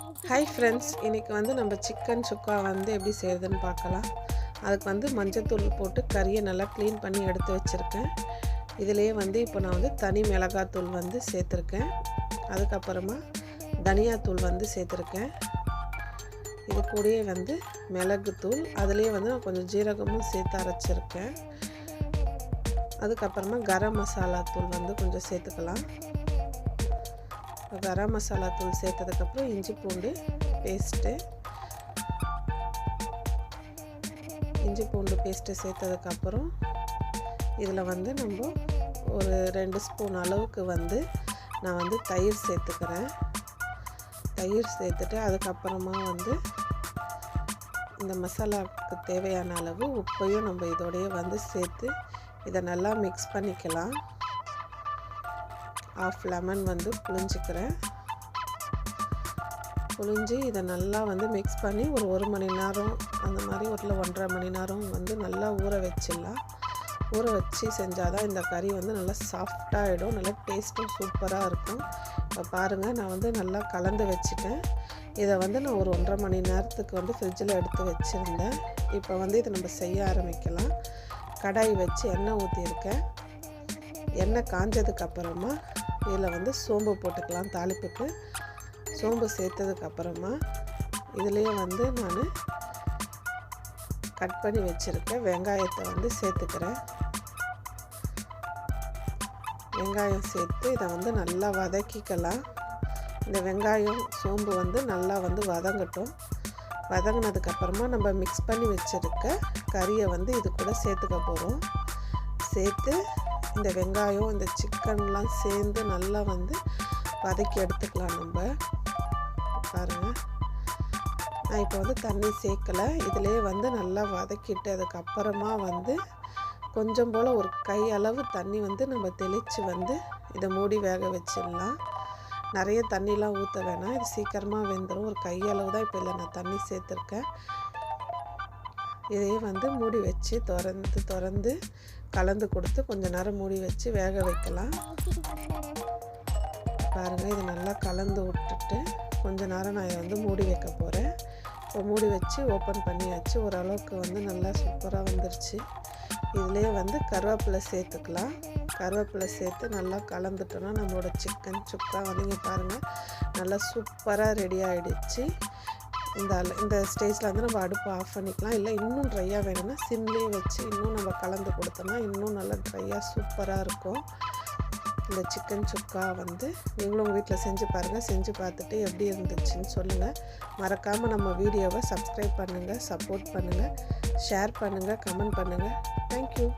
Hi friends, இன்றைக்கி நம்ம chicken சுக்கா எப்படி செய்கிறதுன்னு பார்க்கலாம். அதுக்கு மஞ்சத்தூள் போட்டு கறியை நல்லா க்ளீன் பண்ணி எடுத்து வச்சுருக்கேன். இதிலேயே இப்போ நான் தனி மிளகாத்தூள் சேர்த்துருக்கேன். அதுக்கப்புறமா தனியாத்தூள் சேர்த்துருக்கேன். இது கூடயே மிளகுத்தூள், அதுலேயே நான் கொஞ்சம் ஜீரகமும் சேர்த்து அரைச்சிருக்கேன். அதுக்கப்புறமா கரம் மசாலா தூள் கொஞ்சம் சேர்த்துக்கலாம். கரம் மசாலா தூள் சேர்த்ததுக்கப்புறம் இஞ்சி பூண்டு பேஸ்ட்டு சேர்த்ததுக்கப்புறம் இதில் நம்ம ஒரு 2 ஸ்பூன் அளவுக்கு நான் தயிர் சேர்த்துக்கிறேன். தயிர் சேர்த்துட்டு அதுக்கப்புறமா இந்த மசாலாவுக்கு தேவையான அளவு உப்பையும் நம்ம இதோடையே சேர்த்து இதை நல்லா மிக்ஸ் பண்ணிக்கலாம். 1/2 லெமன் புழிஞ்சிக்கிறேன். புழிஞ்சி இதை நல்லா மிக்ஸ் பண்ணி ஒரு 1 மணி நேரம் அந்த மாதிரி 1.5 மணி நேரம் நல்லா ஊற வச்சிடலாம். ஊற வச்சு செஞ்சால் தான் இந்த கறி நல்லா சாஃப்டாகிடும், நல்லா டேஸ்ட்டும் சூப்பராக இருக்கும். இப்போ பாருங்கள், நான் நல்லா கலந்து வச்சுட்டேன். இதை நான் ஒரு 1.5 மணி நேரத்துக்கு ஃப்ரிட்ஜில் எடுத்து வச்சுருந்தேன். இப்போ இதை நம்ம செய்ய ஆரம்பிக்கலாம். கடாய் வச்சு எண்ணெய் ஊற்றியிருக்கேன். எண்ணெய் காஞ்சதுக்கப்புறமா இதில் சோம்பு போட்டுக்கலாம். தாளிப்புக்கு சோம்பு சேர்த்ததுக்கப்புறமா இதுலேயே நான் கட் பண்ணி வச்சுருக்கேன் வெங்காயத்தை சேர்த்துக்கிறேன். வெங்காயம் சேர்த்து இதை நல்லா வதக்கிக்கலாம். இந்த வெங்காயம் சோம்பு நல்லா வதங்கட்டும். வதங்கினதுக்கப்புறமா நம்ம மிக்ஸ் பண்ணி வச்சுருக்க கறியை இது கூட சேர்த்துக்க போகிறோம். சேர்த்து இந்த வெங்காயம் இந்த சிக்கன்லாம் சேர்ந்து நல்லா வதக்கி எடுத்துக்கலாம். நம்ம பாருங்கள், நான் இப்போ தண்ணி சேர்க்கலை. இதிலே நல்லா வதக்கிட்டு அதுக்கப்புறமா கொஞ்சம் போல் ஒரு கை அளவு தண்ணி நம்ம தெளித்து இதை மூடி வேக வச்சிடலாம். நிறைய தண்ணிலாம் ஊற்ற வேணாம், இது சீக்கிரமாக வெந்துடும். ஒரு கை அளவு தான் இப்போ இல்லை நான் தண்ணி சேர்த்துருக்கேன். இதையே மூடி வச்சு திறந்து கலந்து கொடுத்து கொஞ்சம் நேரம் மூடி வச்சு வேக வைக்கலாம். பாருங்கள், இதை நல்லா கலந்து விட்டுட்டு கொஞ்ச நேரம் நான் இதை மூடி வைக்க போகிறேன். இப்போ மூடி வச்சு ஓப்பன் பண்ணியாச்சு. ஓரளவுக்கு நல்லா சூப்பராக வந்துருச்சு. இதுலேயே கருவேப்பிலை சேர்த்துக்கலாம். கருவேப்பிலை சேர்த்து நல்லா கலந்துட்டோன்னா நம்மளோட சிக்கன் சுக்கா இங்கே பாருங்கள் நல்லா சூப்பராக ரெடி ஆகிடுச்சு. இந்த ஸ்டேஜில் நம்ம அடுப்பை ஆஃப் பண்ணிக்கலாம். இல்லை இன்னும் ட்ரையாக வேணும்னா சிம்லேயே வச்சு இன்னும் நம்ம கலந்து கொடுத்தோம்னா இன்னும் நல்லா ட்ரையாக சூப்பராக இருக்கும். இந்த சிக்கன் சுக்கா நீங்களும் உங்கள் வீட்டில் செஞ்சு பாருங்கள். செஞ்சு பார்த்துட்டு எப்படி இருந்துச்சுன்னு சொல்லுங்கள். மறக்காமல் நம்ம வீடியோவை சப்ஸ்கிரைப் பண்ணுங்கள், சப்போர்ட் பண்ணுங்கள், ஷேர் பண்ணுங்கள், கமெண்ட் பண்ணுங்கள். தேங்க்யூ.